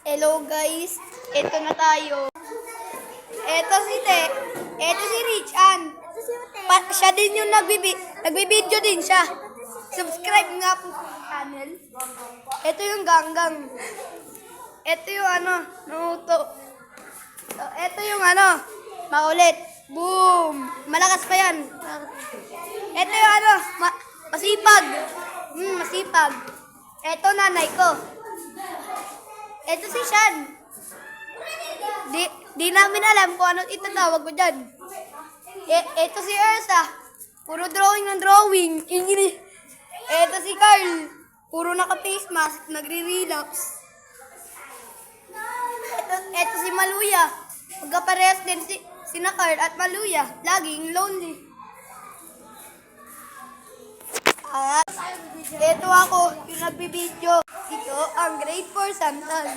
Hello guys, ito na tayo. Ito si Te, ito si Rich Ann. Siya din yung nagbibideo din siya. Subscribe nga po sa channel. Ito yung Ganggang. Ito yung Naruto. Ito yung Maulit. Boom! Malakas pa yan. Ito yung masipag. Masipag. Ito nanay ko. Ito si Shan. Di namin alam kung ano itatawag ko dyan. Ito si Elsa. Puro drawing ng drawing. Ito si Carl. Puro naka-face mask. Nagre-relax. Ito si Maluya. Magkaparehas din si Carl at Maluya. Laging lonely. At ito ako yung nagbibideo. Ito ang grade 4 Santan.